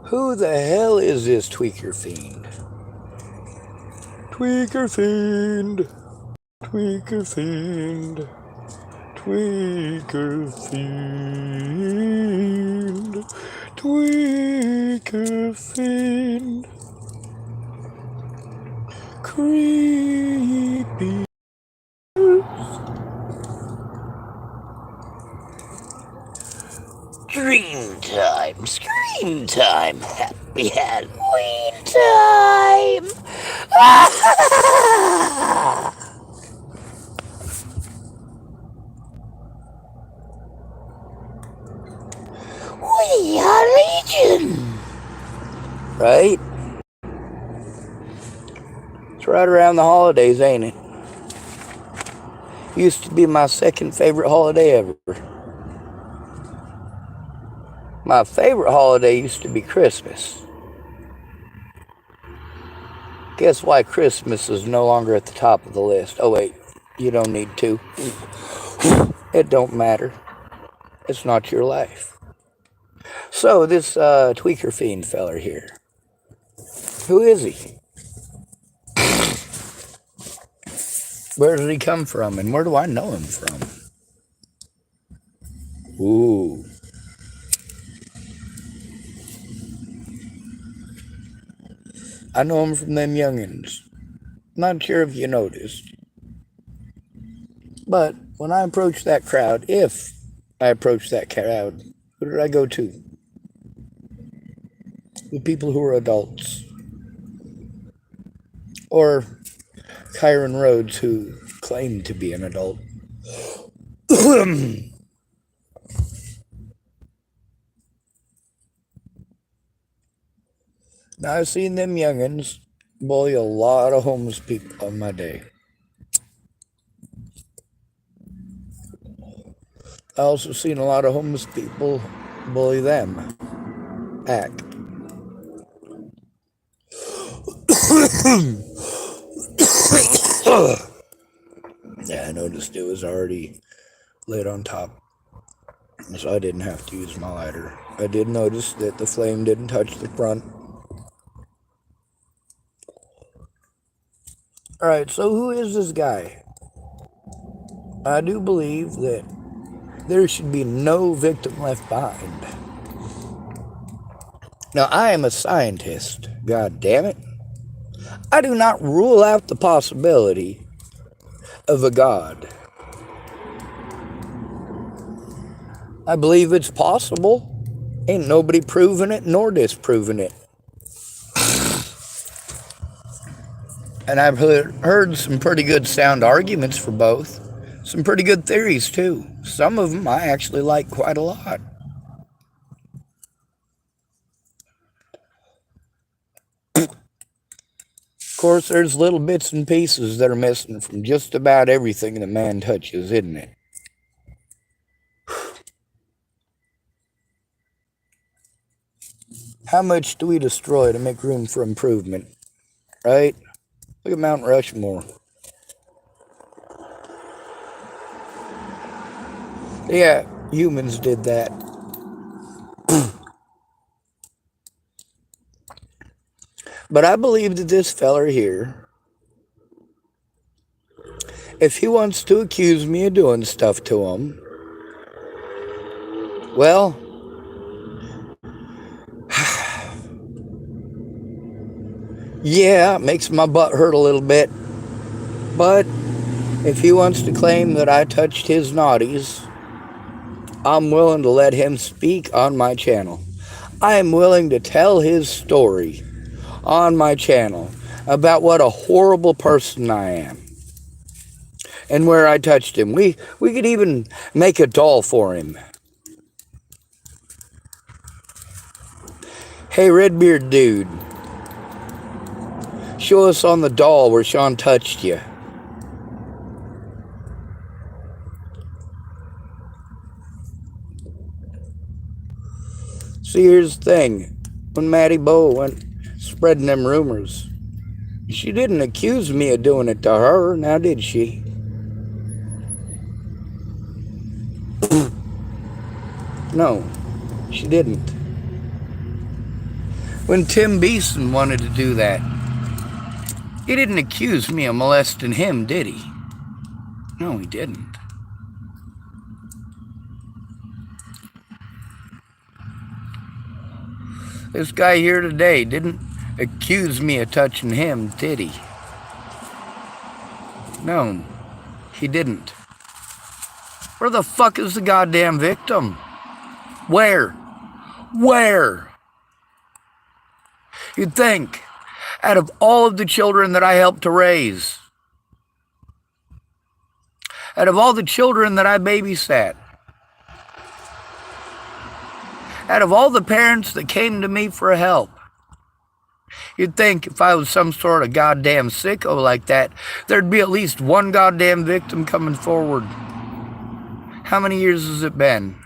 Who the hell is this tweaker fiend? Tweaker fiend. Tweaker fiend. Tweaker fiend. Tweaker fiend. Creepy. Dream time, scream time, happy Halloween time. We are Legion. Right? It's right around the holidays, ain't it? Used to be my second favorite holiday ever. My favorite holiday used to be Christmas. Guess why Christmas is no longer at the top of the list? Oh wait, you don't need to. It don't matter. It's not your life. So this tweaker fiend feller here, who is he? Where did he come from, and where do I know him from? Ooh. I know him from them youngins. Not sure if you noticed. But when I approached that crowd, if I approached that crowd, who did I go to? The people who were adults. Or Kyron Rhodes, who claimed to be an adult. Now, I've seen them youngins bully a lot of homeless people on my day. I also seen a lot of homeless people bully them back. Yeah, I noticed it was already lit on top, so I didn't have to use my lighter. I did notice that the flame didn't touch the front. Alright, so who is this guy? I do believe that there should be no victim left behind. Now, I am a scientist, god damn it. I do not rule out the possibility of a god. I believe it's possible. Ain't nobody proving it nor disproving it. And I've heard some pretty good sound arguments for both. Some pretty good theories, too. Some of them I actually like quite a lot. Of course, there's little bits and pieces that are missing from just about everything that man touches, isn't it? How much do we destroy to make room for improvement? Right? Look at Mount Rushmore. Yeah, humans did that. But I believe that this feller here, if he wants to accuse me of doing stuff to him, well, yeah, it makes my butt hurt a little bit. But if he wants to claim that I touched his naughties, I'm willing to let him speak on my channel. I am willing to tell his story on my channel about what a horrible person I am and where I touched him. We could even make a doll for him. Hey, Redbeard dude, show us on the doll where Sean touched you. See, here's the thing. When Maddie Bowe went spreading them rumors, she didn't accuse me of doing it to her, now did she? No, she didn't. When Tim Beeson wanted to do that, he didn't accuse me of molesting him, did he? No, he didn't. This guy here today didn't accuse me of touching him, did he? No, he didn't. Where the fuck is the goddamn victim? Where? Where? You'd think, out of all of the children that I helped to raise, out of all the children that I babysat, out of all the parents that came to me for help, you'd think if I was some sort of goddamn sicko like that, there'd be at least one goddamn victim coming forward. How many years has it been?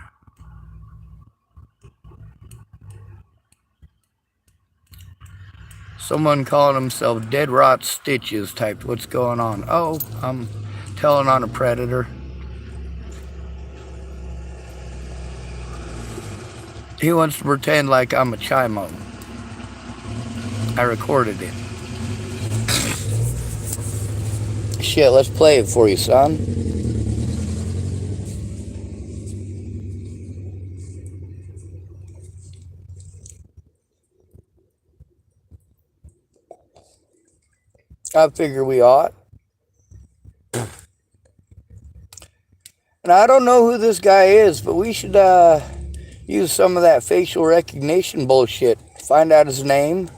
Someone calling himself Dead Rot Stitches typed, what's going on? Oh, I'm telling on a predator. He wants to pretend like I'm a chimo. I recorded it. Shit, let's play it for you, son. I figure we ought. And I don't know who this guy is, but we should use some of that facial recognition bullshit. Find out his name.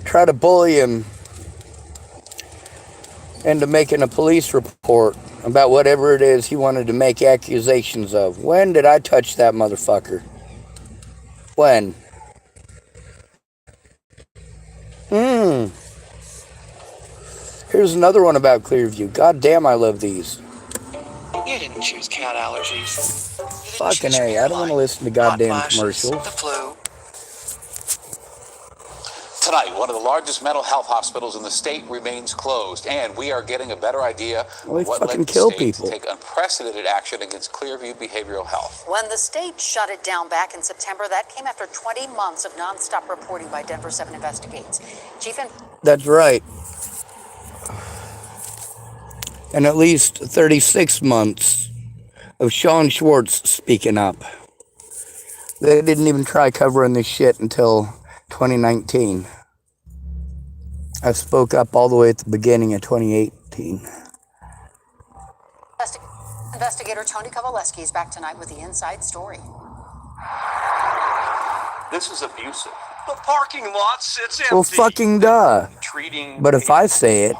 Try to bully him into making a police report about whatever it is he wanted to make accusations of. When did I touch that motherfucker? When? Here's another one about Clearview. God damn, I love these. You didn't choose cat allergies. Fucking A, I don't want to listen to goddamn commercials. The flu. Tonight, one of the largest mental health hospitals in the state remains closed, and we are getting a better idea of what led the state to take unprecedented action against Clearview Behavioral Health. When the state shut it down back in September, that came after 20 months of nonstop reporting by Denver 7 Investigates. That's right. And at least 36 months of Sean Schwartz speaking up. They didn't even try covering this shit until 2019. I spoke up all the way at the beginning of 2018. Investigator Tony Kovaleski is back tonight with the inside story. This is abusive. The parking lot sits empty. Well, fucking duh. But if I say it,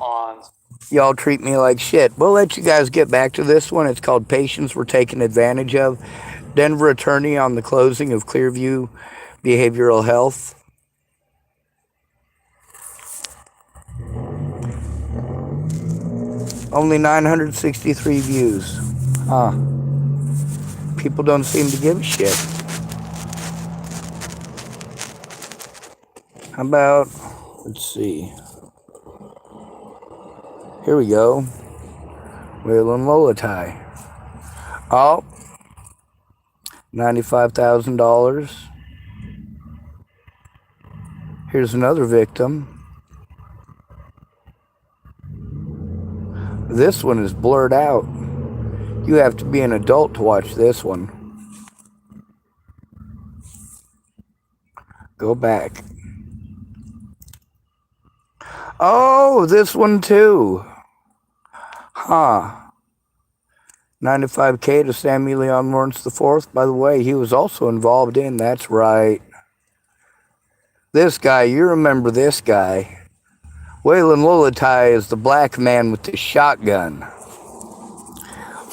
y'all treat me like shit. We'll let you guys get back to this one. It's called Patients Were Taken Advantage of. Denver attorney on the closing of Clearview Behavioral Health. Only 963 views. Huh. People don't seem to give a shit. How about, let's see. Here we go. Will and Lolatai. Oh. $95,000. Here's another victim. This one is blurred out. You have to be an adult to watch this one. Go back. Oh, this one too. Huh. 95K to Sammy Leon Lawrence IV. By the way, he was also involved in, that's right. This guy, you remember this guy. Waylon Lolatai is the black man with the shotgun.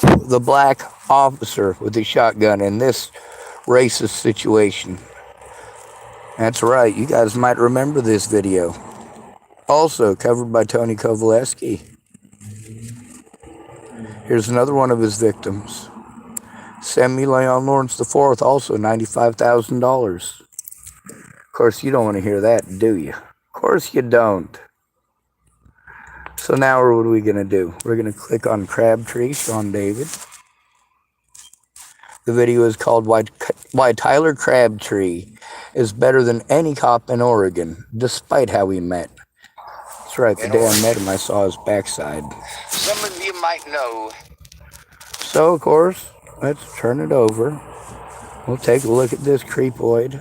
The black officer with the shotgun in this racist situation. That's right, you guys might remember this video. Also covered by Tony Kovaleski. Here's another one of his victims. Sammy Leon Lawrence IV, also $95,000. Of course, you don't want to hear that, do you? Of course you don't. So now what are we going to do? We're going to click on Crabtree, Sean David. The video is called Why Tyler Crabtree is Better Than Any Cop in Oregon, Despite How We Met. That's right, the day I met him, I saw his backside. Some of you might know. So, of course, let's turn it over. We'll take a look at this creepoid.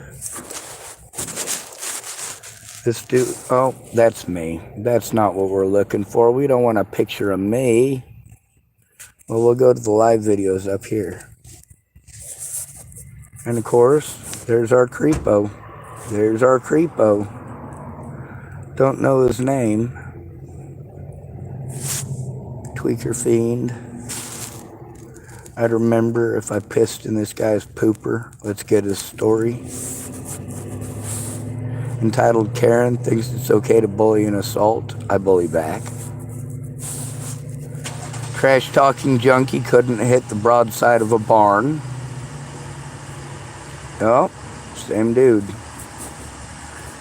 This dude, oh, that's me. That's not what we're looking for. We don't want a picture of me. Well, we'll go to the live videos up here. And of course, there's our creepo. There's our creepo. Don't know his name. Tweekerfiend. I'd remember if I pissed in this guy's pooper. Let's get his story. Entitled Karen Thinks It's Okay to Bully and Assault. I bully back. Trash talking junkie couldn't hit the broadside of a barn. Oh, same dude.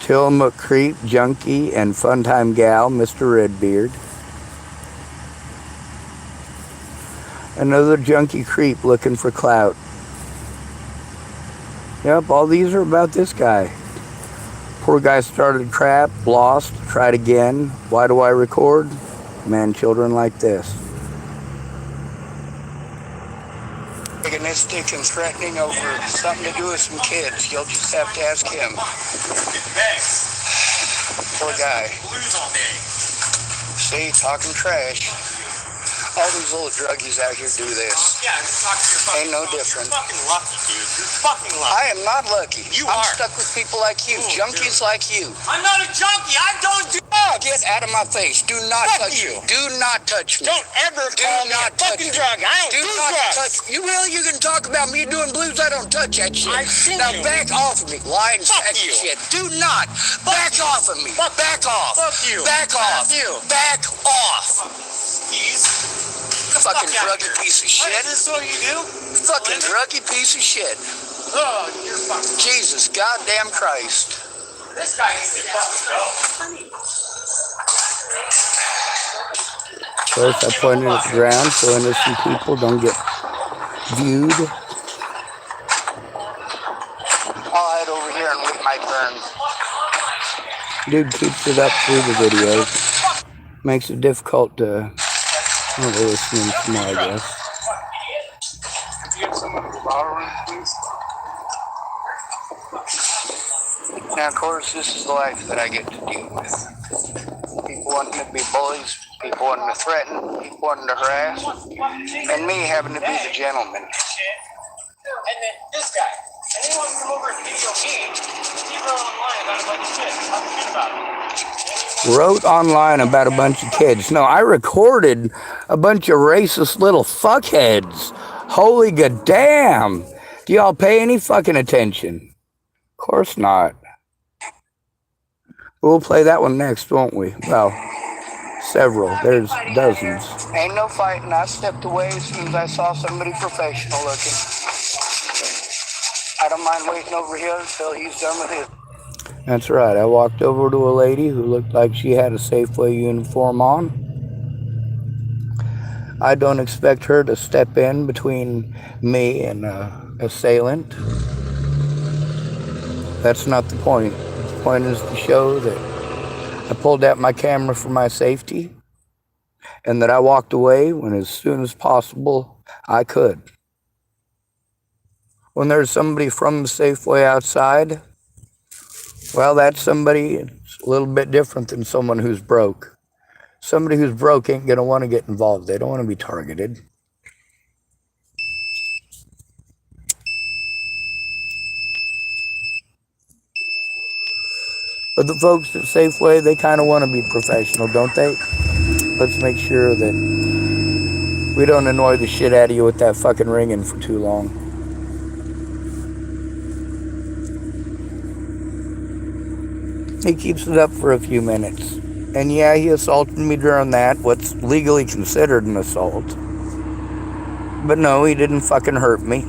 Tillamook creep, junkie, and funtime gal, Mr. Redbeard. Another junkie creep looking for clout. Yep, all these are about this guy. Poor guy started crap, lost, tried again. Why do I record? Man, children like this. Antagonistic and threatening over something to do with some kids. You'll just have to ask him. Poor guy. See, talking trash. All these little druggies out here do this. Yeah, I'm talking to your fucking Ain't no different. You're fucking lucky, dude. You're fucking lucky. I am not lucky. You I'm are. stuck with people like you, junkies like you. I'm not a junkie. I don't do Get out of my face. Do not Fuck touch you. me. Do not touch me. Don't ever Do call me a not touch fucking me. drug. I don't Do do not drugs. touch. You really? You can talk about me doing blues. I don't touch that shit. I've seen now you. back off of me. Lying Fuck sack you. shit. Do not. Back off of me. Fuck back off. Fuck you. Back off. Fuck you. Back off. Keys. Fucking Fuck out druggy here. piece of What, shit. is this what you do? Fucking druggy piece of shit. Oh, you're fucking. Jesus goddamn Christ. This guy needs to fucking go. Of course, I pointed at the ground so innocent people don't get viewed. I'll head over here and wait my turn. Dude keeps it up through the videos. Makes it difficult to listen to more, I guess. Could you get someone in the bottle room, please? Now, of course, this is the life that I get to deal with. People wanting to be bullies, people wanting to threaten, people wanting to harass, and me having to be the gentleman. And then this guy. And he wants to come over and video me. He wrote online about a bunch of shit. Talk shit about him. Wrote online about a bunch of kids. No, I recorded a bunch of racist little fuckheads. Holy goddamn. Do y'all pay any fucking attention? Of course not. We'll play that one next, won't we? Well, several. There's dozens. Ain't no fighting. I stepped away as soon as I saw somebody professional looking. I don't mind waiting over here until he's done with his. That's right. I walked over to a lady who looked like she had a Safeway uniform on. I don't expect her to step in between me and an assailant. That's not the point. The point is to show that I pulled out my camera for my safety and that I walked away when as soon as possible I could. When there's somebody from the Safeway outside, well, that's somebody, it's a little bit different than someone who's broke. Somebody who's broke ain't going to want to get involved. They don't want to be targeted. But the folks at Safeway, they kind of want to be professional, don't they? Let's make sure that we don't annoy the shit out of you with that fucking ringing for too long. He keeps it up for a few minutes. And yeah, he assaulted me during that, what's legally considered an assault. But no, he didn't fucking hurt me.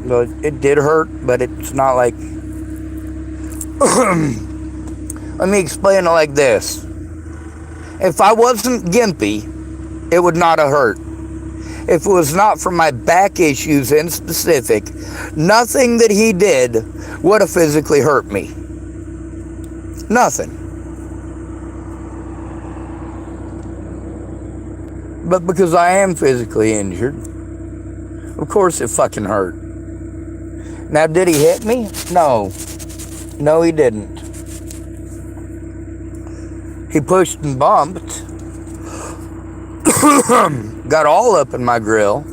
Well, it did hurt, but it's not like... Let me explain it like this. If I wasn't gimpy, it would not have hurt. If it was not for my back issues in specific, nothing that he did would have physically hurt me. Nothing. But because I am physically injured, of course it fucking hurt. Now, did he hit me? No. No, he didn't. He pushed and bumped. Got all up in my grill.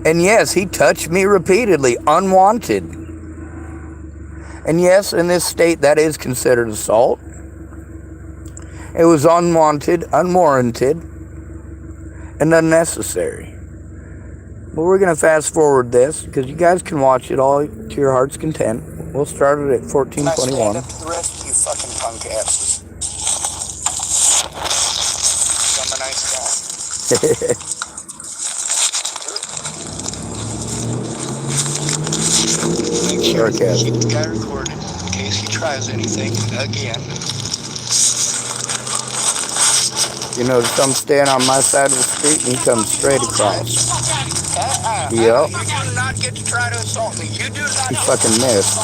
And yes, he touched me repeatedly, unwanted. And yes, in this state, that is considered assault. It was unwanted, unwarranted, and unnecessary. But we're going to fast forward this, because you guys can watch it all to your heart's content. We'll start it at 14:21. Stand up to the rest of you fucking punk asses. I'm a nice guy. Make sure you keep the guy recorded in case he tries anything again. You notice I'm staying on my side of the street and he comes straight across. Yep. You do not get to try to assault me. You do not. He fucking missed.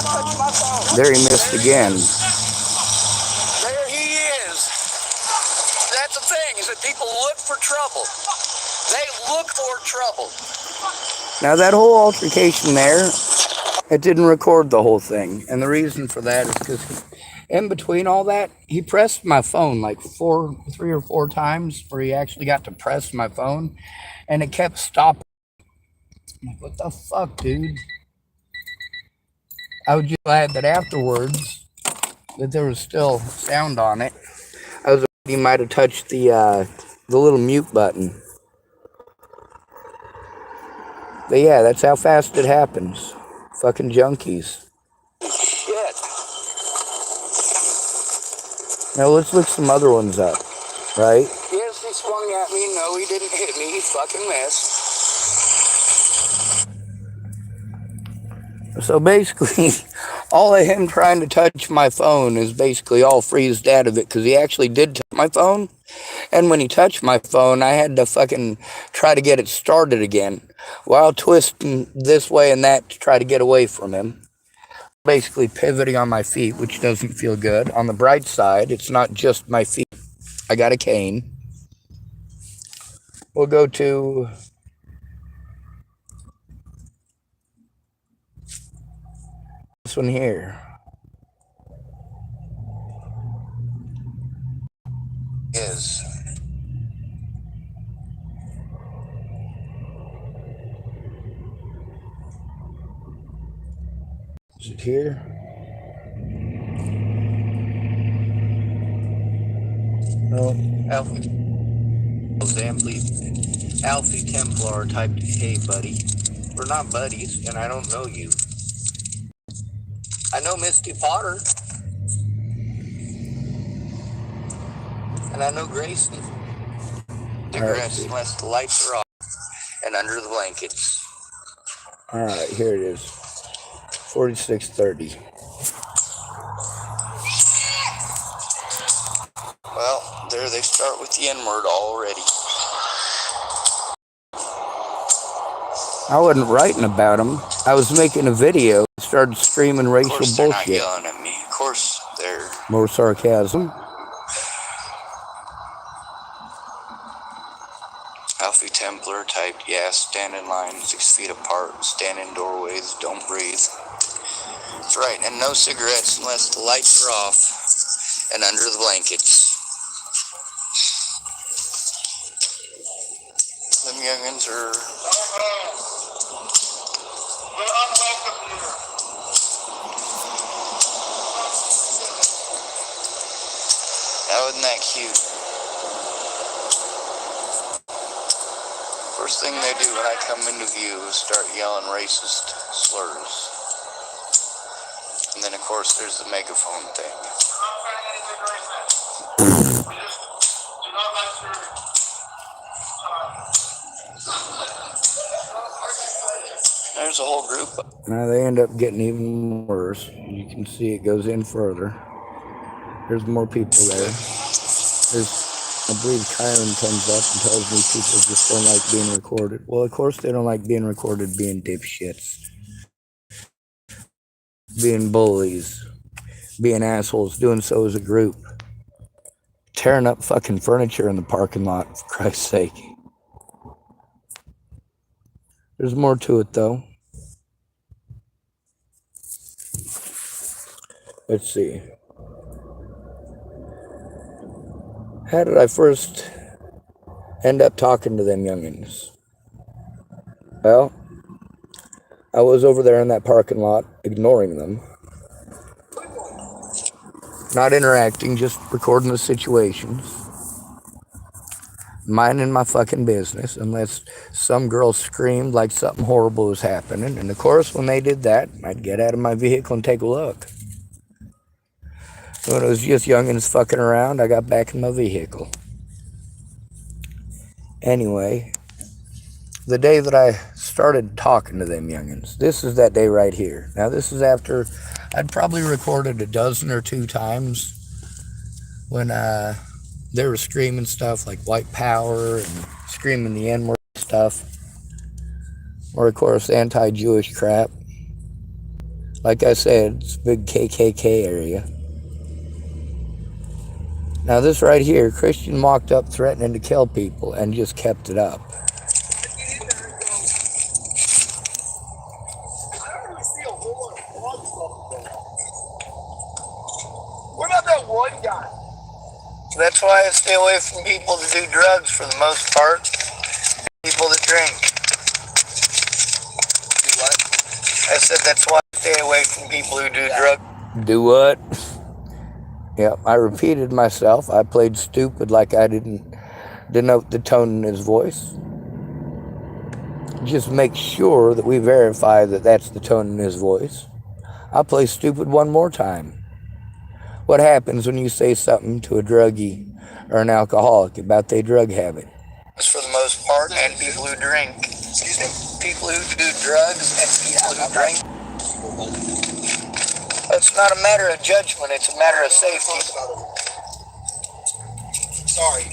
Touch my phone. There he missed again. There he is. That's the thing, is that people look for trouble. They look for trouble. Now that whole altercation there, it didn't record the whole thing. And the reason for that is because in between all that, he pressed my phone like 3 or 4 times where he actually got to press my phone. And it kept stopping. I'm like, what the fuck, dude? I was just glad that afterwards that there was still sound on it. I was afraid he might have touched the little mute button. But yeah, that's how fast it happens. Fucking junkies. Shit. Now let's look some other ones up, right? Yes, he swung at me. No, he didn't hit me. He fucking missed. So basically, all of him trying to touch my phone is basically all freezed out of it, because he actually did touch my phone. And when he touched my phone, I had to fucking try to get it started again while twisting this way and that to try to get away from him. Basically pivoting on my feet, which doesn't feel good. On the bright side, it's not just my feet. I got a cane. We'll go to this one here. Is. Is it here? No. Alfie Templar typed, hey buddy, we're not buddies and I don't know you. I know Misty Potter. And I know Grayson. Digress unless the lights are off and under the blankets. Alright, here it is. 4630. Well, there they start with the N-word already. I wasn't writing about him. I was making a video. Started screaming racial Of course they're bullshit. not yelling at me. Of course they're... More sarcasm. Alfie Templar typed, yeah, stand in line 6 feet apart, stand in doorways, don't breathe. That's right, and no cigarettes unless the lights are off and under the blankets. Them youngins are... Now, isn't that cute? First thing they do when I come into view is start yelling racist slurs. And then, of course, there's the megaphone thing. There's a whole group. Now they end up getting even worse. You can see it goes in further. There's more people there. There's I believe Kyron comes up and tells me people just don't like being recorded. Well, of course they don't like being recorded being dipshits, being bullies, being assholes, doing so as a group, tearing up fucking furniture in the parking lot, for Christ's sake. There's more to it, though. Let's see. How did I first end up talking to them youngins? Well, I was over there in that parking lot, ignoring them. Not interacting, just recording the situations. Minding my fucking business, unless some girl screamed like something horrible was happening. And of course, when they did that, I'd get out of my vehicle and take a look. When it was just youngins fucking around, I got back in my vehicle. Anyway, the day that I started talking to them youngins, this is that day right here. Now, this is after I'd probably recorded a dozen or two times when they were screaming stuff like white power and screaming the N-word stuff. Or, of course, anti-Jewish crap. Like I said, it's a big KKK area. Now, this right here, Christian walked up threatening to kill people and just kept it up. What about that one guy? That's why I stay away from people that do drugs for the most part. People that drink. Do what? I said that's why I stay away from people who do drugs. Do what? Yep, I repeated myself. I played stupid like I didn't denote the tone in his voice. Just make sure that we verify that that's the tone in his voice. I'll play stupid one more time. What happens when you say something to a druggie or an alcoholic about their drug habit? For the most part, and people who drink. Excuse me? People who do drugs and people who drink. It's not a matter of judgment, it's a matter of safety. Sorry.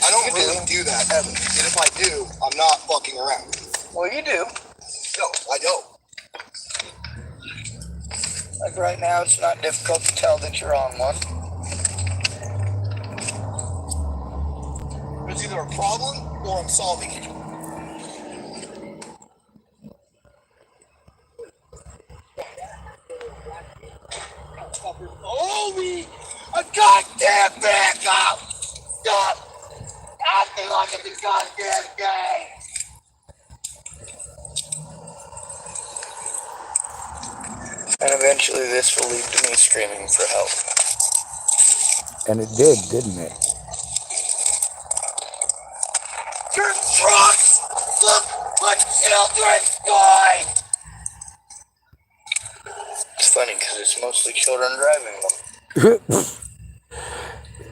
I don't really do that, ever. And if I do, I'm not fucking around. Well, you do. No, I don't. Like right now, it's not difficult to tell that you're on one. There's either a problem or I'm solving it. Oh, me! A goddamn backup! Stop! Acting like it's a goddamn game! And eventually this will lead to me screaming for help. And it did, didn't it? Your trucks look like children's toys! It's funny because it's mostly children driving them.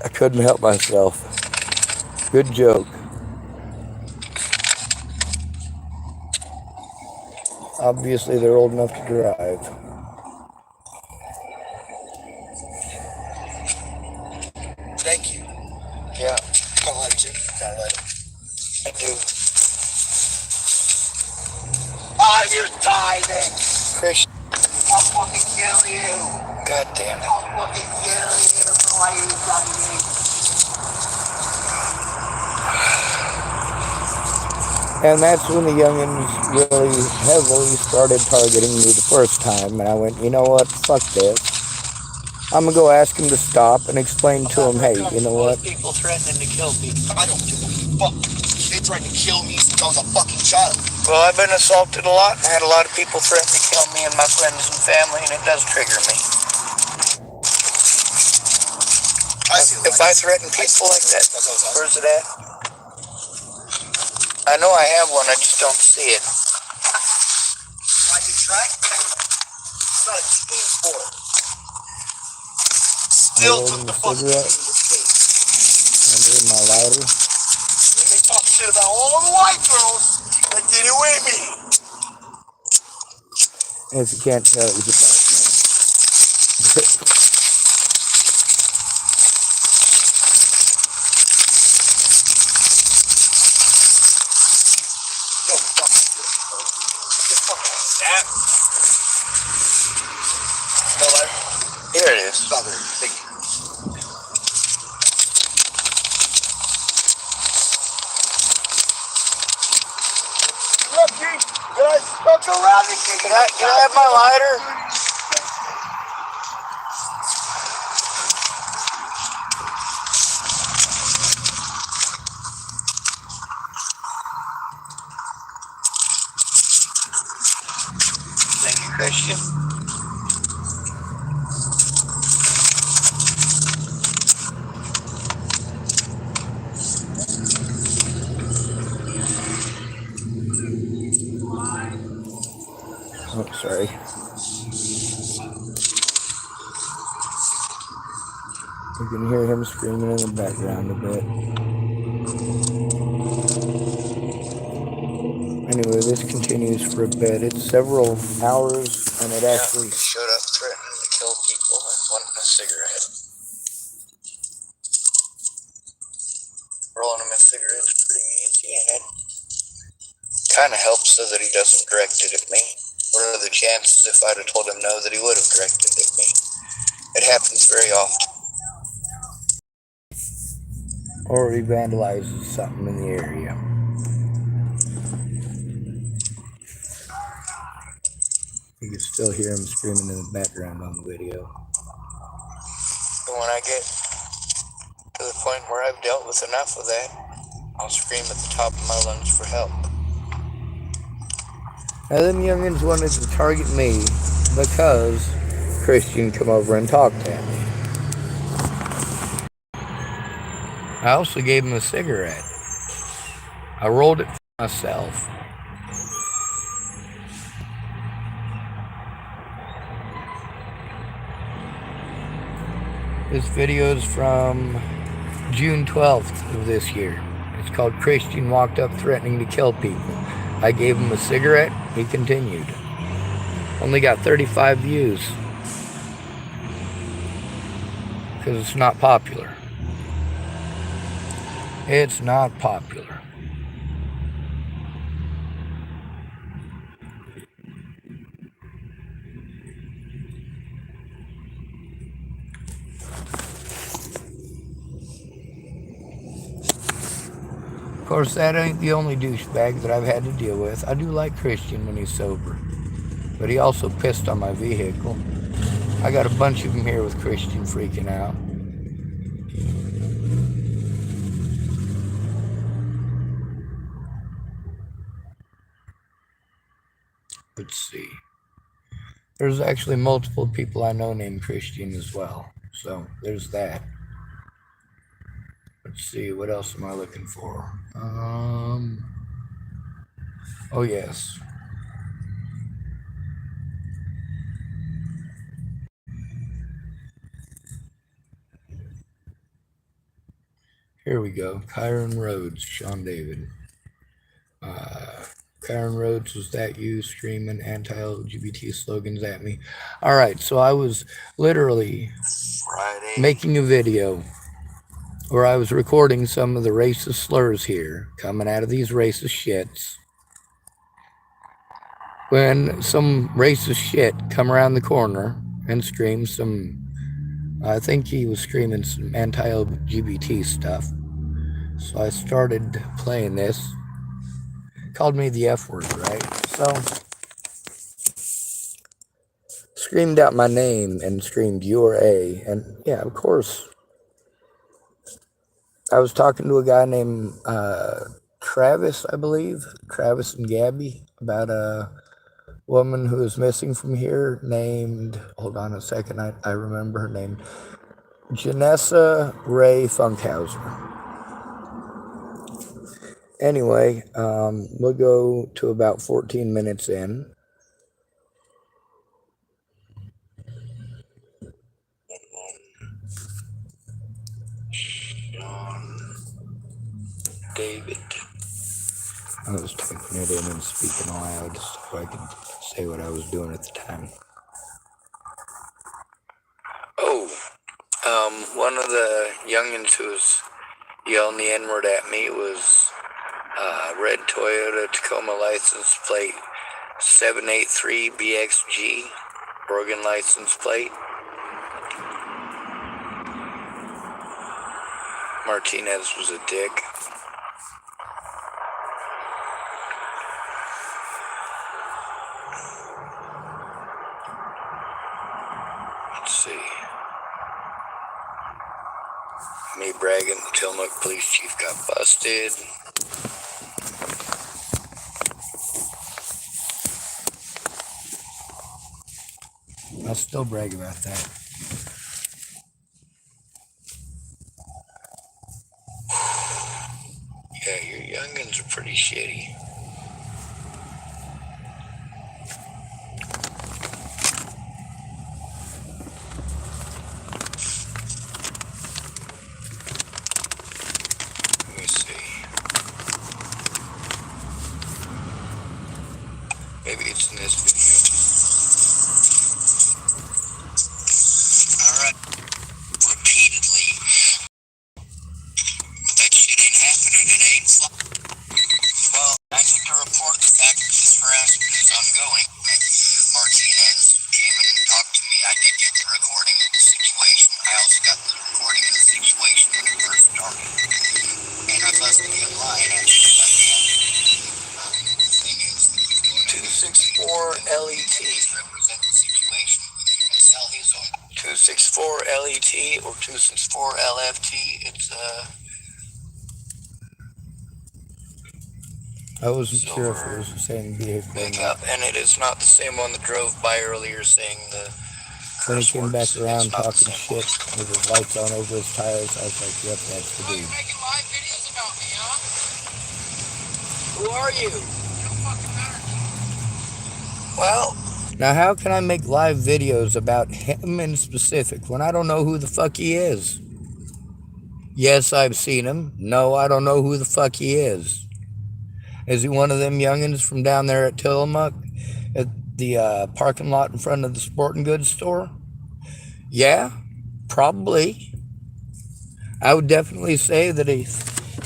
I couldn't help myself. Good joke. Obviously, they're old enough to drive. Thank you. Yeah, Can't let you. Can't let him. I do. Oh, you're tithing! Christian, I'll fucking kill you! God damn it. I'll fucking kill you for why you fucking me. And that's when the youngins really heavily started targeting me the first time. And I went, you know what? Fuck this. I'm going to go ask him to stop and explain to him, hey, you know what? People threatening to kill people. I don't give a fuck. They tried to kill me since I was a fucking child. Well, I've been assaulted a lot and had a lot of people threaten to kill me and my friends and family, and it does trigger me. If I threaten people like that, where's it at? I know I have one, I just don't see it. I can track that. It's not a team sport. Still took the fucking team to the state. Under my lighter. And they talk shit about all the white girls that did it with me. And if you can't tell, it was a black man. No lighter? Here it is. Stop there. Thank you. Lucky, but I stuck around and Can I have my lighter? Thank you, Christian. Oh, sorry. You can hear him screaming in the background a bit. Anyway, this continues for a bit. It's several hours, and it actually showed up threatening to kill people and wanting a cigarette. Rolling him a cigarette is pretty easy, and it kind of helps so that he doesn't direct it at me. What are the chances if I'd have told him no that he would have directed it at me? It happens very often. or he vandalizes something in the area. You can still hear him screaming in the background on the video. But when I get to the point where I've dealt with enough of that, I'll scream at the top of my lungs for help. Now, them youngins wanted to target me because Christian come over and talked at me. I also gave him a cigarette. I rolled it for myself. This video is from June 12th of this year. It's called Christian Walked Up Threatening to Kill People. I gave him a cigarette, he continued. Only got 35 views. Because it's not popular. It's not popular. Of course, that ain't the only douchebag that I've had to deal with. I do like Christian when he's sober, but he also pissed on my vehicle. I got a bunch of them here with Christian freaking out. Let's see. There's actually multiple people I know named Christian as well, so there's that. Let's see, what else am I looking for? Oh yes. Here we go. Kyron Rhodes, Sean David. Kyron Rhodes, was that you screaming anti-LGBT slogans at me? All right, so I was literally making a video where I was recording some of the racist slurs here coming out of these racist shits. When some racist shit come around the corner and scream some, I think he was screaming some anti-LGBT stuff. So I started playing this. Called me the F word, right? So screamed out my name and screamed, "You're a," and yeah, of course. I was talking to a guy named Travis, I believe, Travis and Gabby, about a woman who is missing from here named, hold on a second, I remember her name, Janessa Ray Funkhauser. Anyway, we'll go to about 14 minutes in. David. I was typing it in and speaking aloud so I could say what I was doing at the time. Oh, one of the youngins who was yelling the N-word at me was red Toyota Tacoma license plate 783BXG, Oregon license plate. Martinez was a dick. Let's see. Me bragging the Tillamook police chief got busted. I'll still brag about that. Yeah, your youngins are pretty shitty. Let me see. Maybe it's in this video. Alright. Repeatedly. That shit ain't happening. It ain't Well, I need to report the fact that this harassment is ongoing. Martinez came and talked to me. I did get the recording of the situation. I also got the recording of the situation when it first started. And I busted him lying at me again. The thing is, 264 LET. Represent the situation and sell his own. 264 LET or 264 LFT. It's I wasn't sure if it was the same vehicle. Pickup, and it is not the same one that drove by earlier saying the when he came back around talking shit with his lights on over his tires, I was like, yep, that's the dude. You're making live videos about me, huh? Who are you? You don't fucking matter. Well, now how can I make live videos about him in specific when I don't know who the fuck he is? Yes, I've seen him. No, I don't know who the fuck he is. Is he one of them youngins from down there at Tillamook at the parking lot in front of the sporting goods store? Yeah, probably. I would definitely say that he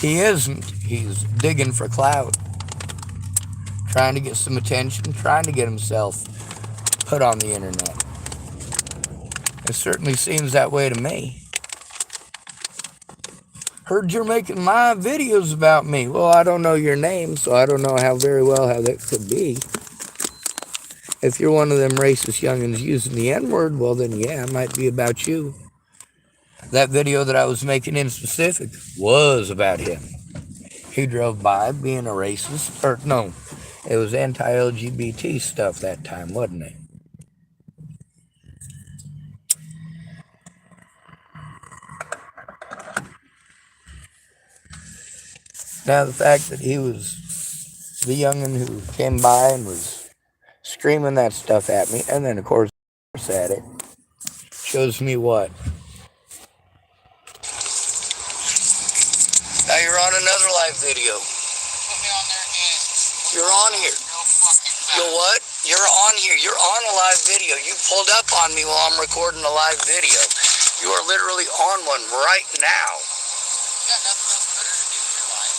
isn't. He's digging for clout, trying to get some attention, trying to get himself put on the internet. It certainly seems that way to me. Heard you're making live videos about me. Well, I don't know your name, so I don't know how that could be. If you're one of them racist youngins using the N-word, well then yeah, it might be about you. That video that I was making in specific was about him. He drove by being a racist, or no, it was anti-LGBT stuff that time, wasn't it? Now, the fact that he was the youngin' who came by and was screaming that stuff at me, and then, of course, at it, shows me what? Now you're on another live video. Put me on there again. You're on here. You what? You're on here. You're on a live video. You pulled up on me while I'm recording a live video. You are literally on one right now. You got nothing else better to do in your life.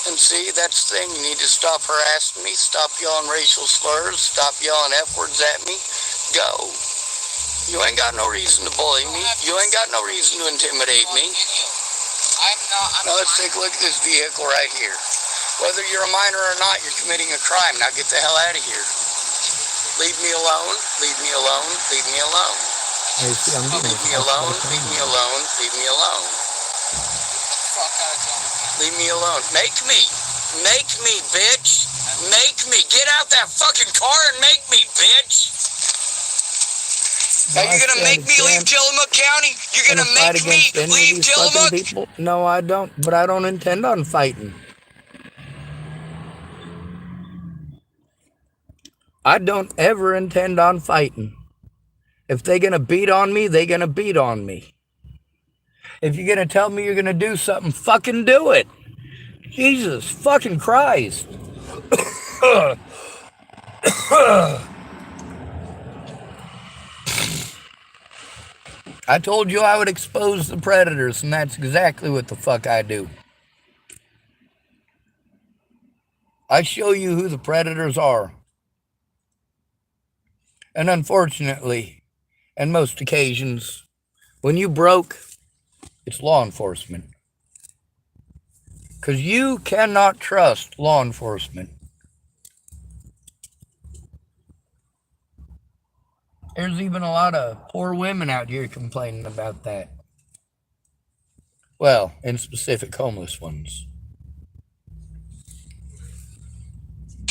And see, that's the thing. You need to stop harassing me, stop yelling racial slurs, stop yelling F words at me. Go. You ain't got no reason to bully me. You ain't got no reason to intimidate me. Now let's take a look at this vehicle right here. Whether you're a minor or not, you're committing a crime. Now get the hell out of here. Leave me alone. Leave me alone. Leave me alone. Leave me alone. Leave me alone. Leave me alone. Leave me alone. Make me. Make me, bitch. Make me. Get out that fucking car and make me, bitch. Are you gonna make me leave Tillamook County? You're gonna make me leave Tillamook? No, I don't. But I don't intend on fighting. I don't ever intend on fighting. If they're gonna beat on me, they're gonna beat on me. If you're gonna tell me you're gonna do something, fucking do it. Jesus fucking Christ. I told you I would expose the predators, and that's exactly what the fuck I do. I show you who the predators are. And unfortunately, on most occasions, when you broke, it's law enforcement. Because you cannot trust law enforcement. There's even a lot of poor women out here complaining about that. Well, in specific, homeless ones.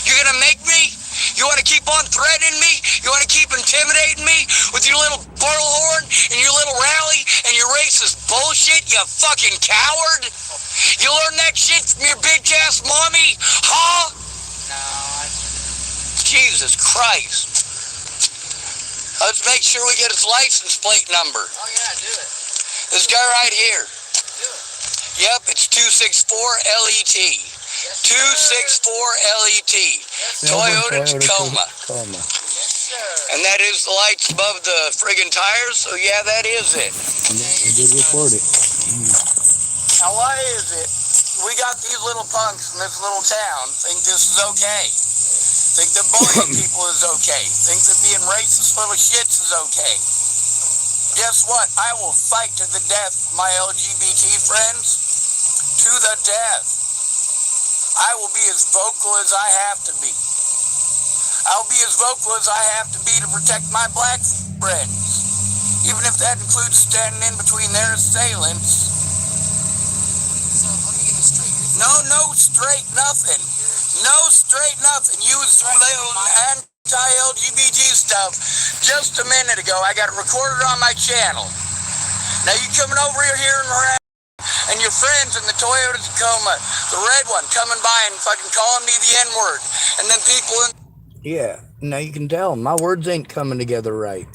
You're gonna make me? You wanna keep on threatening me? You wanna keep intimidating me with your little bullhorn and your little rally and your racist bullshit, you fucking coward? You learned that shit from your bitch ass mommy? Huh? No. Jesus Christ. Let's make sure we get his license plate number. Oh yeah, do it. This guy right here. Do it. Yep, it's 264LET. 264LET. Toyota Tacoma. Yes, sir. And that is the lights above the friggin' tires, so yeah, that is it. I did report it. Now why is it we got these little punks in this little town think this is okay? Think that bullying people is okay? Think that being racist little shits is okay? Guess what? I will fight to the death for my LGBT friends. To the death. I will be as vocal as I have to be. I'll be as vocal as I have to be to protect my black friends. Even if that includes standing in between their assailants. So let me get this straight. No straight nothing. No straight nothing. You was anti-LGBT stuff just a minute ago. I got it recorded on my channel. Now you coming over here and harassing and your friends in the Toyota Tacoma, the red one, coming by and fucking calling me the N-word. And then people in... Yeah, now you can tell my words ain't coming together right.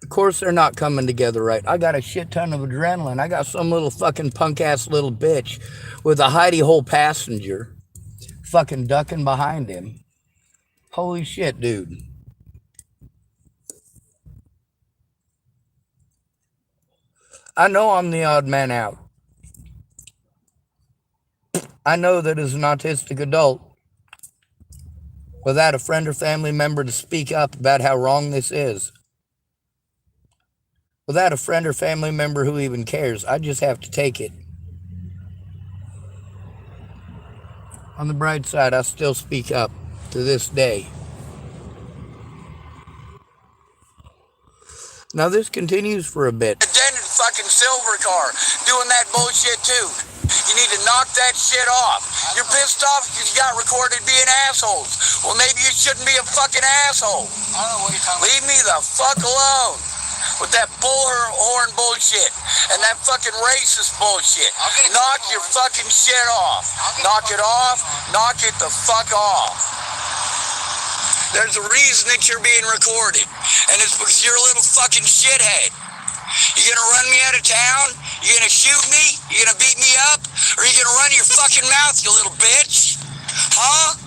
Of course they're not coming together right. I got a shit ton of adrenaline. I got some little fucking punk-ass little bitch with a hidey-hole passenger fucking ducking behind him. Holy shit, dude. I know I'm the odd man out. I know that as an autistic adult, without a friend or family member to speak up about how wrong this is, without a friend or family member who even cares, I just have to take it. On the bright side, I still speak up to this day. Now this continues for a bit. A dented fucking silver car doing that bullshit too. You need to knock that shit off. You're pissed off because you got recorded being assholes. Well, maybe you shouldn't be a fucking asshole. I don't know what you're talking about. Leave me the fuck alone with that bullhorn bullshit and that fucking racist bullshit. Knock your fucking shit off. Knock it off. Knock it the fuck off. There's a reason that you're being recorded, and it's because you're a little fucking shithead. You gonna run me out of town? You gonna shoot me? You gonna beat me up? Or you gonna run your fucking mouth, you little bitch? Huh?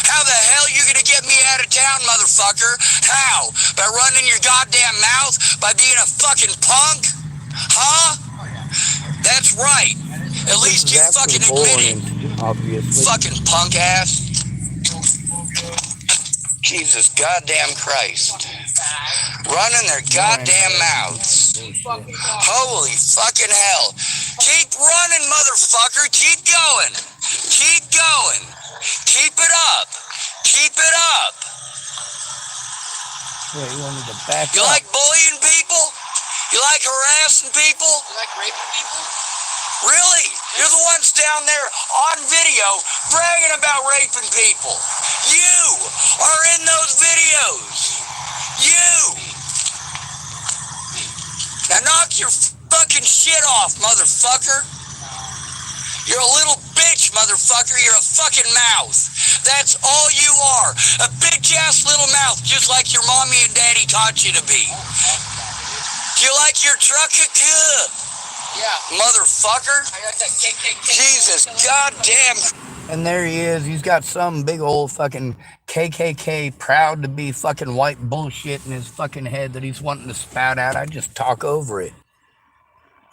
How the hell you gonna get me out of town, motherfucker? How? By running your goddamn mouth? By being a fucking punk? Huh? That's right. At least you fucking admit it. Obviously. Fucking punk ass. Jesus goddamn Christ. Running their goddamn mouths. Holy fucking hell. Keep running, motherfucker. Keep going. Keep going. Keep it up. Keep it up. Wait, you want me to back You up? like bullying people? You like harassing people? You like raping people? Really? You're the ones down there on video bragging about raping people. You are in those videos. You. Now knock your fucking shit off, motherfucker. You're a little bitch, motherfucker. You're a fucking mouth. That's all you are. A bitch-ass little mouth, just like your mommy and daddy taught you to be. Do you like your truck? Yeah. Motherfucker. I got that KKK. Jesus goddamn. And there he is. He's got some big old fucking KKK proud to be fucking white bullshit in his fucking head that he's wanting to spout out. I just talk over it.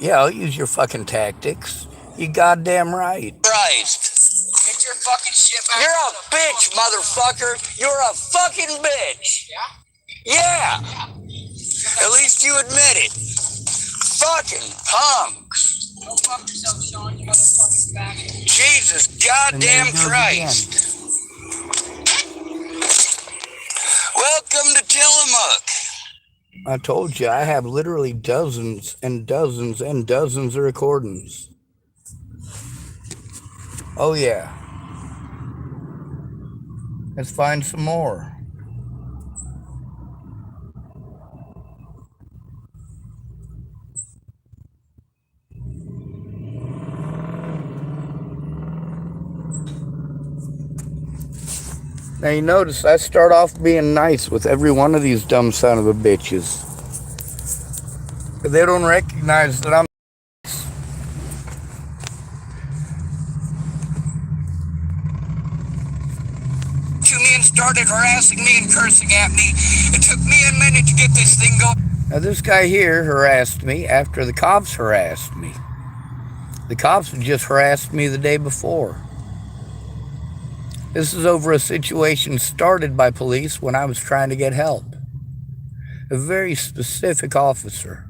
Yeah, I'll use your fucking tactics. You goddamn right. Christ. your fucking shit back. You're a bitch, motherfucker. You're a fucking bitch. Yeah? Yeah. At least you admit it. Fucking punks. Go fuck yourself, Sean. You motherfucking faggot. Jesus goddamn Christ. Welcome to Tillamook. I told you, I have literally dozens and dozens and dozens of recordings. Oh, yeah. Let's find some more. Now you notice I start off being nice with every one of these dumb son of a bitches. But they don't recognize that I'm to me and started harassing me and cursing at me. It took me a minute to get this thing going. Now this guy here harassed me after the cops harassed me. The cops had just harassed me the day before. This is over a situation started by police when I was trying to get help. A very specific officer.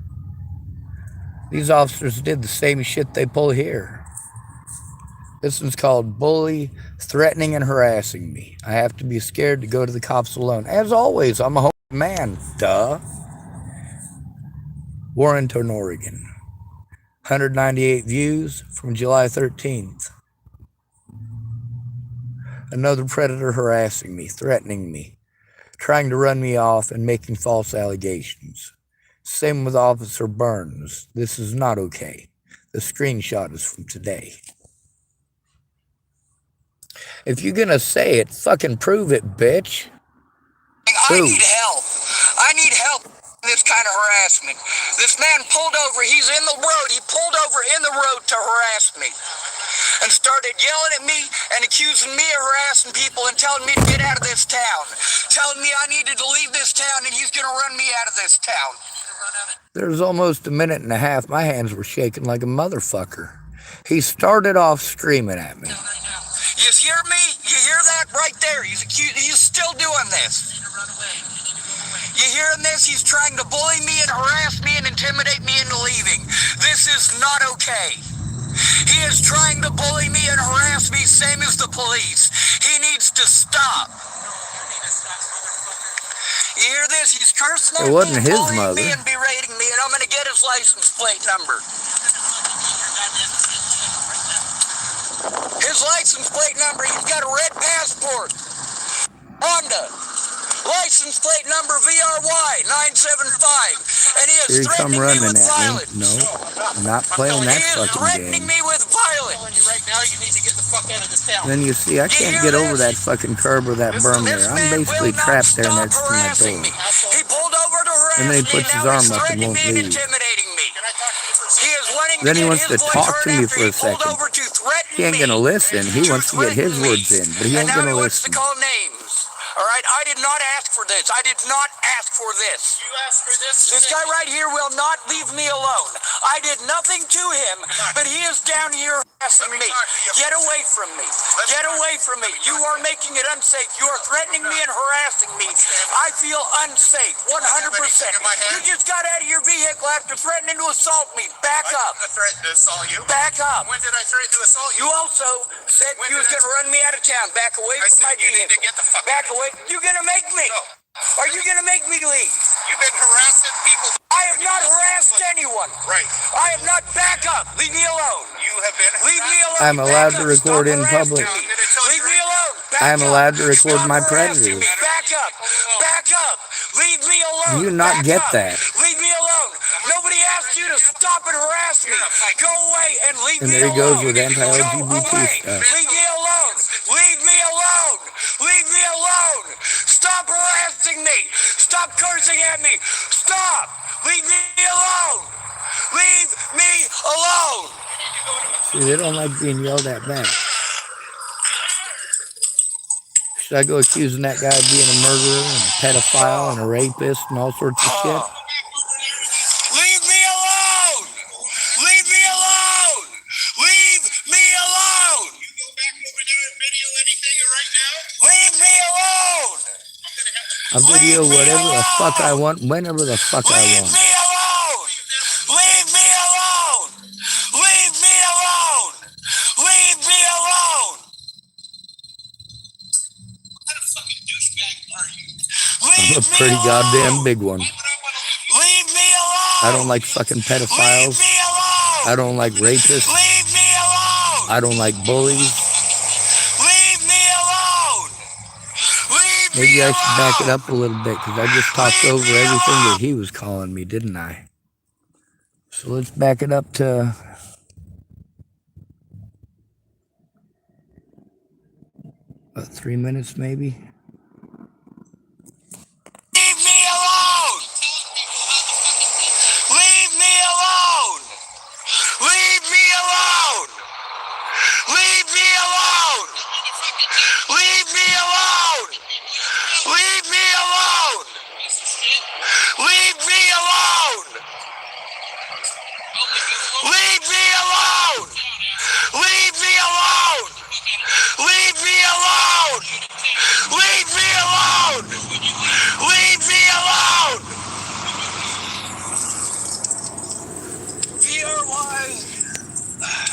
These officers did the same shit they pull here. This one's called bully, threatening and harassing me. I have to be scared to go to the cops alone. As always, I'm a home man. Duh. Warrenton, Oregon. 198 views from July 13th. Another predator harassing me, threatening me, trying to run me off and making false allegations. Same with Officer Burns. This is not okay. The screenshot is from today. If you're gonna say it, fucking prove it, bitch. I need help. I need help with this kind of harassment. This man pulled over. He's in the road. He pulled over in the road to harass me and started yelling at me and accusing me of harassing people and telling me to get out of this town. Telling me I needed to leave this town and he's going to run me out of this town. There's almost a minute and a half. My hands were shaking like a motherfucker. He started off screaming at me. You hear me? You hear that right there? He's still doing this. You hearing this? He's trying to bully me and harass me and intimidate me into leaving. This is not okay. He is trying to bully me and harass me, same as the police. He needs to stop. You hear this? He's cursing at me, bullying me and berating me, and I'm going to get his license plate number. His license plate number, he's got a red passport. Honda. License plate number VRY 975. And he is threatening me with violence. No, I'm not playing that fucking game. He is threatening me with violence. Right now, you need to get the fuck out of this town. Then you see, I can't get over that fucking curb or that berm there. I'm basically trapped there next to my door. He pulled over to harass and then he puts his arm up and won't leave. Then he wants to talk to me for a second. He ain't gonna listen. He wants to get his words in, but he ain't gonna listen. All right, I did not ask for this. I did not ask for this. You asked for this? This guy right here will not leave me alone. I did nothing to him, but he is down here harassing me. Get away from me. Get away from me. You are making it unsafe. You are threatening me and harassing me. I feel unsafe, 100%. You just got out of your vehicle after threatening to assault me. Back up. I threatened to assault you. Back up. When did I threaten to assault you? You also said you was going to run me out of town. Back away from my vehicle. Back away. You're gonna make me. No. Are you gonna make me leave? You've been harassing people. I have not harassed anyone. Right. I have not. Back up. Leave me alone. You have been. Leave me alone. I'm allowed to record in public. Leave me alone. I'm allowed to record my predators. Back up. Back up. Leave me alone. You not get that. Leave me alone. Nobody asked you to stop and harass me. Go away and leave me alone. And there he goes with anti-LGBT stuff. Leave me alone. Leave me alone. Leave me alone. Stop harassing me. Stop cursing at me. Stop. Leave me alone. Leave me alone. See, they don't like being yelled at back. Should I go accusing that guy of being a murderer and a pedophile and a rapist and all sorts of shit? Leave me alone! Leave me alone! Leave me alone! You go back over there and I video whatever the fuck I want, whenever the fuck I want. Leave me alone! Leave me alone! Leave me alone! Leave me alone! What kind of fucking douchebag are you? I'm a pretty goddamn big one. Leave me alone! I don't like fucking pedophiles. Leave me alone! I don't like rapists. Leave me alone! I don't like bullies. Leave me alone! Leave Maybe me I should back it alone! up a little bit, because I just talked over everything that he was calling me, didn't I? So let's back it up to... about 3 minutes, maybe? Leave me alone! Leave me alone! Leave me alone! Leave me alone! Leave me alone! Leave me alone! Leave me alone! Leave me alone! Leave me alone! Leave me alone! Leave me alone! Leave me alone! VR-wise,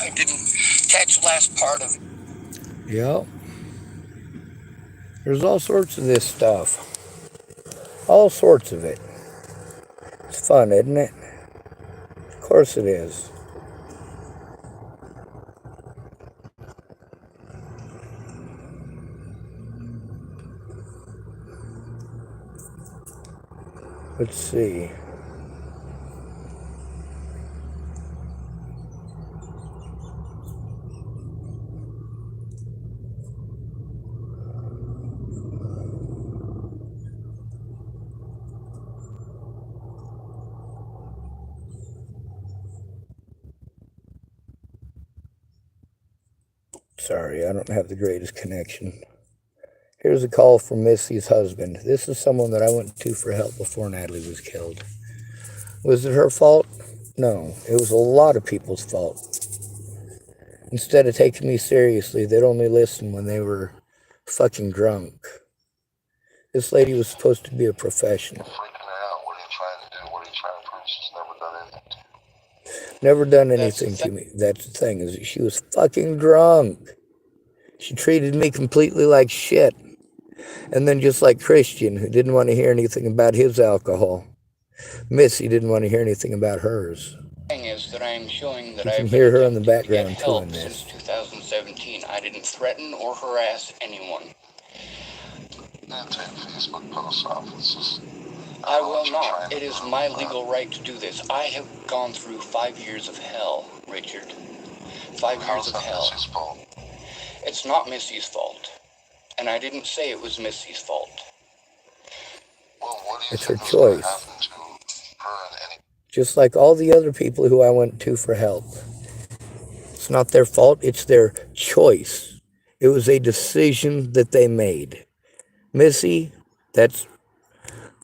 I didn't catch the last part of it. Yep. There's all sorts of this stuff. All sorts of it. It's fun, isn't it? Of course it is. Let's see. Sorry, I don't have the greatest connection. Here's a call from Missy's husband. This is someone that I went to for help before Natalie was killed. Was it her fault? No, it was a lot of people's fault. Instead of taking me seriously, they'd only listen when they were fucking drunk. This lady was supposed to be a professional. Freaking out. What are you trying to do? What are you trying to prove? She's never done anything to you. Never done anything to me. That's the thing, is she was fucking drunk. She treated me completely like shit. And then just like Christian, who didn't want to hear anything about his alcohol, Missy didn't want to hear anything about hers. The thing is that I am showing that You I can hear her in the background too in since this. 2017. I didn't threaten or harass anyone. Now take Facebook posts off. It's just... I will not. It is my legal right to do this. I have gone through 5 years of hell, Richard. 5 years of hell. Missy's fault? It's not Missy's fault. And I didn't say it was Missy's fault. Well, what do you It's her think was going to choice. happen to her and any... Just like all the other people who I went to for help. It's not their fault, it's their choice. It was a decision that they made. Missy, that's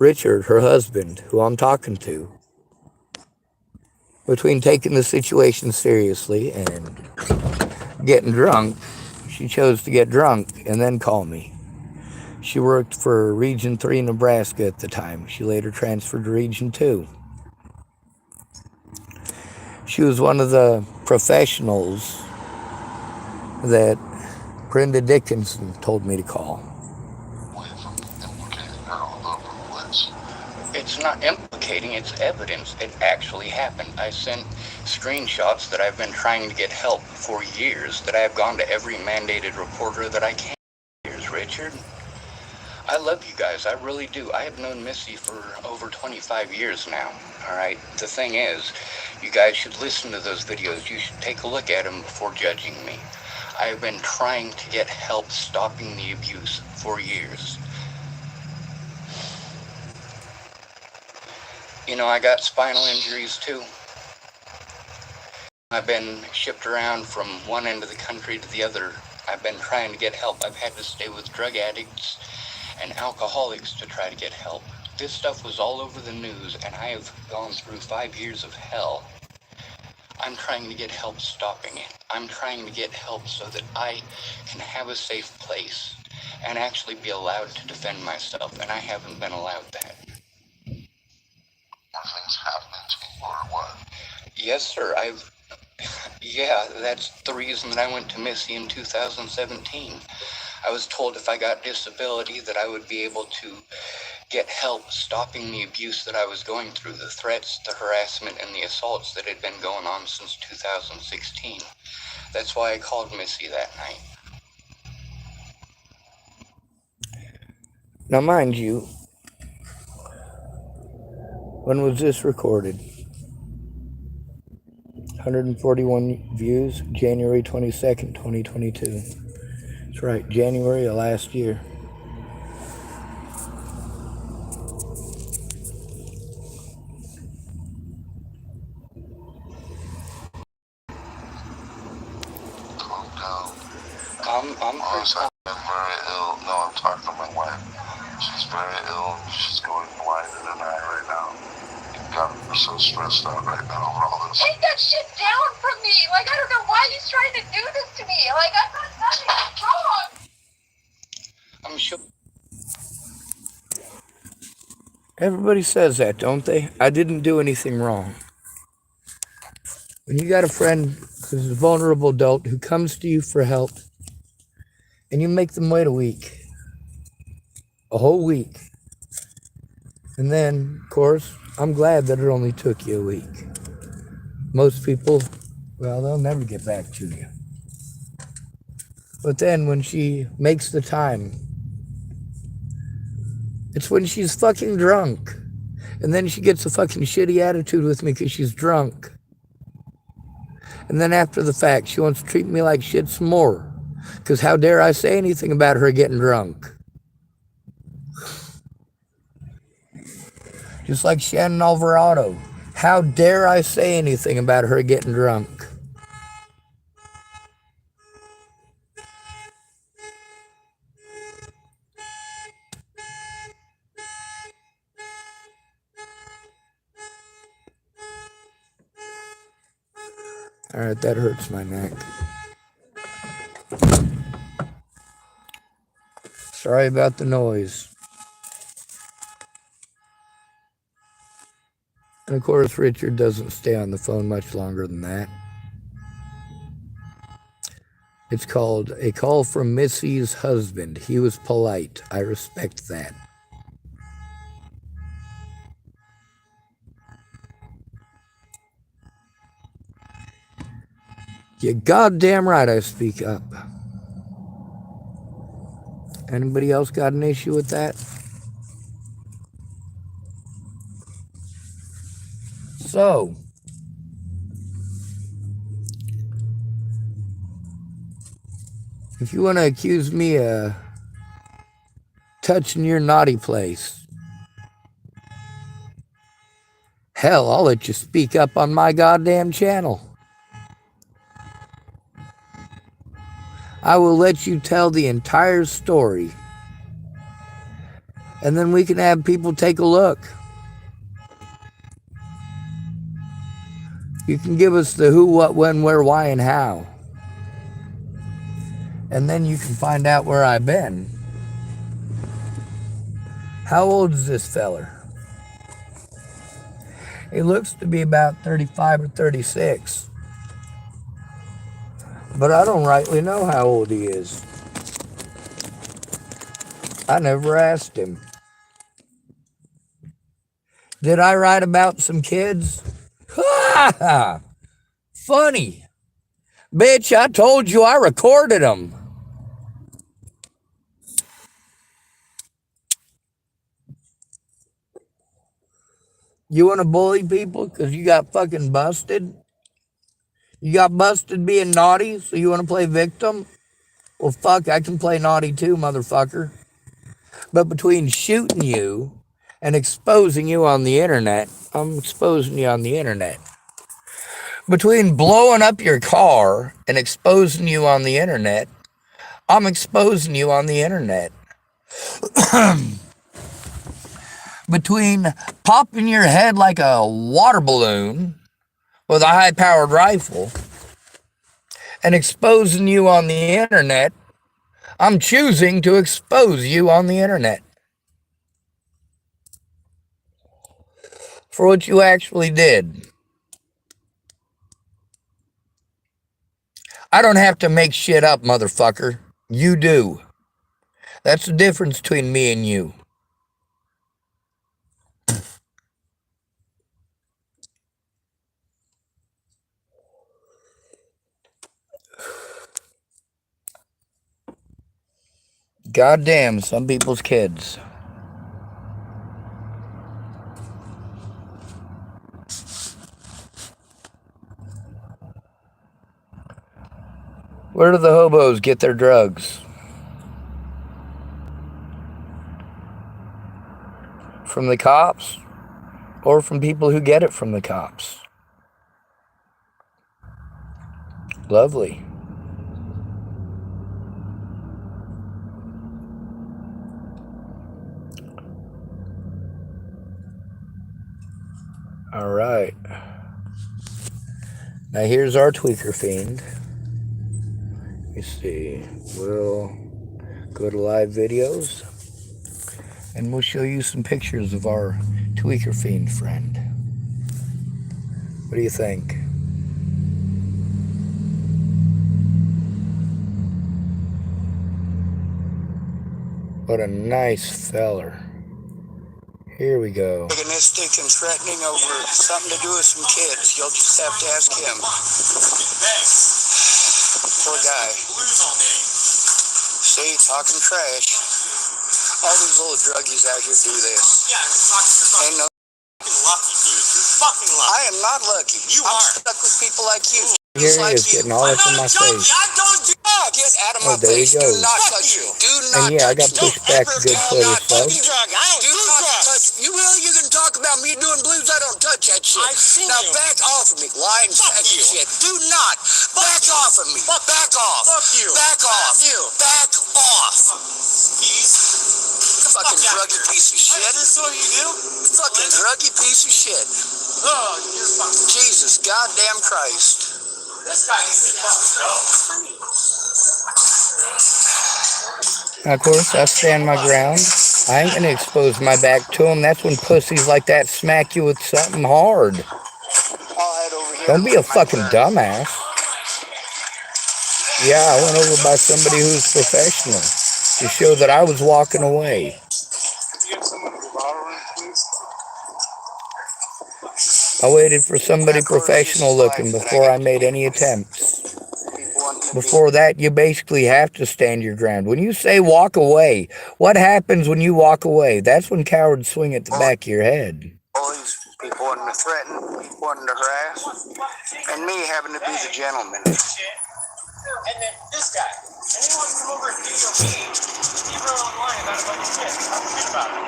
Richard, her husband, who I'm talking to. Between taking the situation seriously and getting drunk, she chose to get drunk and then call me. She worked for Region 3 Nebraska at the time. She later transferred to Region 2. She was one of the professionals that Brenda Dickinson told me to call. It's not implicating, it's evidence. It actually happened. I sent screenshots that I've been trying to get help for years, that I have gone to every mandated reporter that I can. Here's Richard. I love you guys, I really do. I have known Missy for over 25 years now, all right? The thing is, you guys should listen to those videos. You should take a look at them before judging me. I have been trying to get help stopping the abuse for years. You know, I got spinal injuries too. I've been shipped around from one end of the country to the other. I've been trying to get help. I've had to stay with drug addicts and alcoholics to try to get help. This stuff was all over the news, and I have gone through 5 years of hell. I'm trying to get help stopping it. I'm trying to get help so that I can have a safe place. and actually be allowed to defend myself, and I haven't been allowed that. Are things happening to you or what? Yes, sir. Yeah, that's the reason that I went to Missy in 2017. I was told if I got disability that I would be able to get help stopping the abuse that I was going through, the threats, the harassment, and the assaults that had been going on since 2016. That's why I called Missy that night. Now, mind you, when was this recorded? 141 views, January 22nd, 2022. That's right, January of last year. Calm down. I'm Honestly, I'm very ill. No, I'm talking to my wife. She's very ill. She's going blind in an eye right now. God, I'm so stressed out right now over all this. Take that shit down from me. Like, I don't know why he's trying to do this to me. Like, I've done nothing wrong. I'm sure. Everybody says that, don't they? I didn't do anything wrong. When you got a friend who's a vulnerable adult who comes to you for help, and you make them wait a whole week, and then, of course, I'm glad that it only took you a week. Most people, well, they'll never get back to you. But then when she makes the time, it's when she's fucking drunk. And then she gets a fucking shitty attitude with me because she's drunk. And then after the fact, she wants to treat me like shit some more. Because how dare I say anything about her getting drunk? Just like Shannon Alvarado. How dare I say anything about her getting drunk? All right, that hurts my neck. Sorry about the noise. And of course, Richard doesn't stay on the phone much longer than that. It's called A Call from Missy's Husband. He was polite. I respect that. You're goddamn right I speak up. Anybody else got an issue with that? So, if you want to accuse me of touching your naughty place, hell, I'll let you speak up on my goddamn channel. I will let you tell the entire story. And then we can have people take a look. You can give us the who, what, when, where, why, and how. And then you can find out where I've been. How old is this feller? He looks to be about 35 or 36. But I don't rightly know how old he is. I never asked him. Did I write about some kids? Ha ha! Funny. Bitch, I told you I recorded them. You want to bully people because you got fucking busted? You got busted being naughty, so you want to play victim? Well, fuck, I can play naughty too, motherfucker. But between shooting you and exposing you on the internet, I'm exposing you on the internet. Between blowing up your car and exposing you on the internet, I'm exposing you on the internet. Between popping your head like a water balloon with a high-powered rifle and exposing you on the internet, I'm choosing to expose you on the internet for what you actually did. I don't have to make shit up, motherfucker. You do. That's the difference between me and you. Goddamn, some people's kids. Where do the hobos get their drugs? From the cops? Or from people who get it from the cops? Lovely. All right. Now here's our tweaker fiend. Let me see. We'll go to live videos and we'll show you some pictures of our tweaker fiend friend. What do you think? What a nice feller. Here we go. Antagonistic and threatening over something to do with some kids. You'll just have to ask him. Poor guy. See, talking trash. All these little druggies out here do this. Ain't no lucky, dude. You're fucking lucky. I am not lucky. I'm stuck with people like you. Here he is, getting all up in my face. Get out of Oh, my there he face. Do goes. not touch you. Do not And yeah, I got touch me. pushed back good for this stuff. Do not touch. You will. You can talk about me doing blues. I don't touch that shit. I've seen now you. back off of me. Lying sack you. shit. Do not. Back off of me. Back off. Fuck you. Back off. Fuck you. Back off. Peace. Fucking druggy piece of shit. Is this what you do? Fucking druggy piece of shit. Oh, you're fucking. Jesus goddamn Christ. This guy needs to go. Now, of course, I stand my ground. I ain't gonna expose my back to him. That's when pussies like that smack you with something hard. I'll head over here. Don't be a fucking dumbass. Yeah, I went over by somebody who's professional to show that I was walking away. I waited for somebody professional looking before I made any attempts. Before that, you basically have to stand your ground. When you say walk away, what happens when you walk away? That's when cowards swing at the back of your head. Bullies, people wanting to threaten, people wanting to harass, and me having to be the gentleman. And then this guy. Anyone come over and video me? He wrote online about a bunch of shit. I'm shit about it.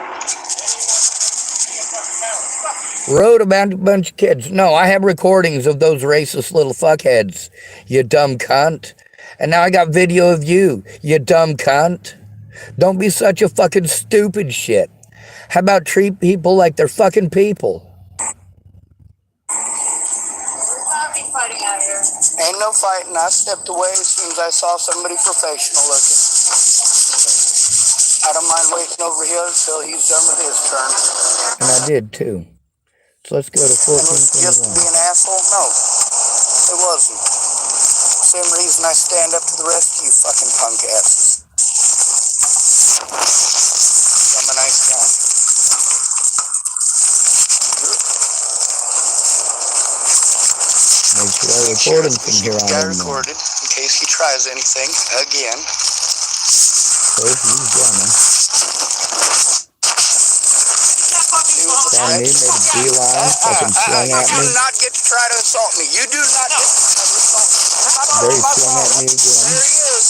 Wrote about a bunch of kids. No, I have recordings of those racist little fuckheads, you dumb cunt. And now I got video of you, you dumb cunt. Don't be such a fucking stupid shit. How about treat people like they're fucking people? Fighting out here. Ain't no fighting. I stepped away as soon as I saw somebody professional looking. I don't mind waiting over here until he's done with his turn. And I did too. So let's go to And was it just to be 1421. an asshole? No, it wasn't. Same reason I stand up to the rest of you fucking punk asses. I'm a nice guy. Make sure I record him from here on Got in. recorded in case he tries anything again. So he's jamming. Found me, made a beeline, fucking swung at You me. do not get to try to assault me. You do not get to try to assault me. There he swung at me again. There he is.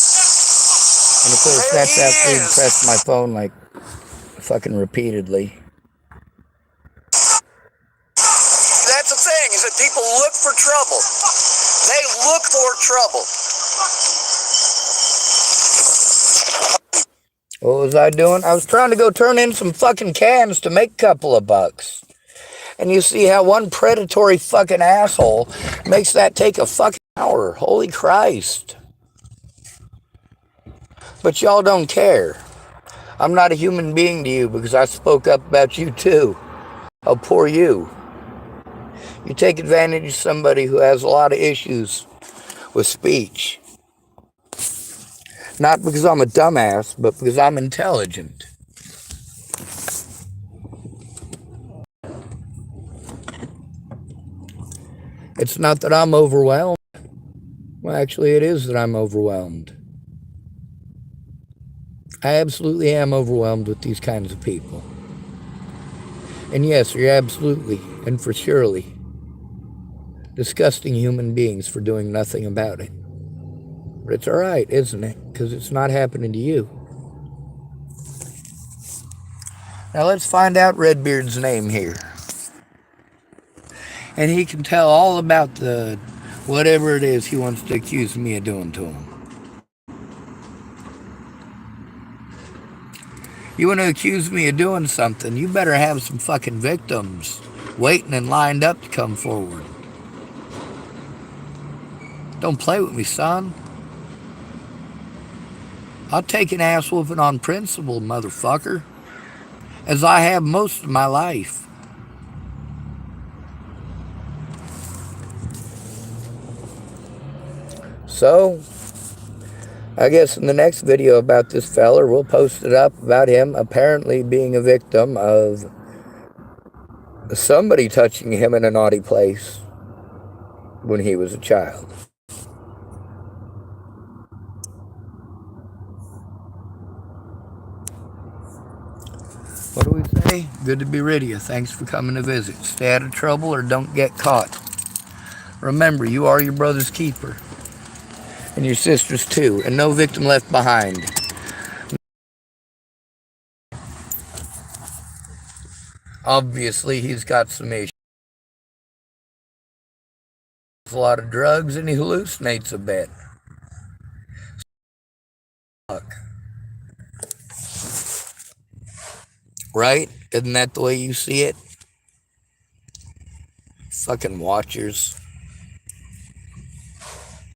And of course, that's after he pressed my phone like fucking repeatedly. That's the thing, is that people look for trouble. They look for trouble. What was I doing? I was trying to go turn in some fucking cans to make a couple of bucks. And you see how one predatory fucking asshole makes that take a fucking hour. Holy Christ. But y'all don't care. I'm not a human being to you because I spoke up about you too. How poor you. You take advantage of somebody who has a lot of issues with speech. Not because I'm a dumbass, but because I'm intelligent. It's not that I'm overwhelmed. Well, actually, it is that I'm overwhelmed. I absolutely am overwhelmed with these kinds of people. And yes, you're absolutely and for surely disgusting human beings for doing nothing about it. But it's alright, isn't it? Because it's not happening to you. Now let's find out Redbeard's name here. And he can tell all about the whatever it is he wants to accuse me of doing to him. You want to accuse me of doing something, you better have some fucking victims waiting and lined up to come forward. Don't play with me, son. I'll take an ass whooping on principle, motherfucker. As I have most of my life. So, I guess in the next video about this feller, we'll post it up about him apparently being a victim of somebody touching him in a naughty place when he was a child. What do we say? Good to be rid of you. Thanks for coming to visit. Stay out of trouble or don't get caught. Remember, you are your brother's keeper. And your sister's too. And no victim left behind. Obviously, he's got some issues. A lot of drugs and he hallucinates a bit. Fuck. Right? Isn't that the way you see it? Fucking watchers.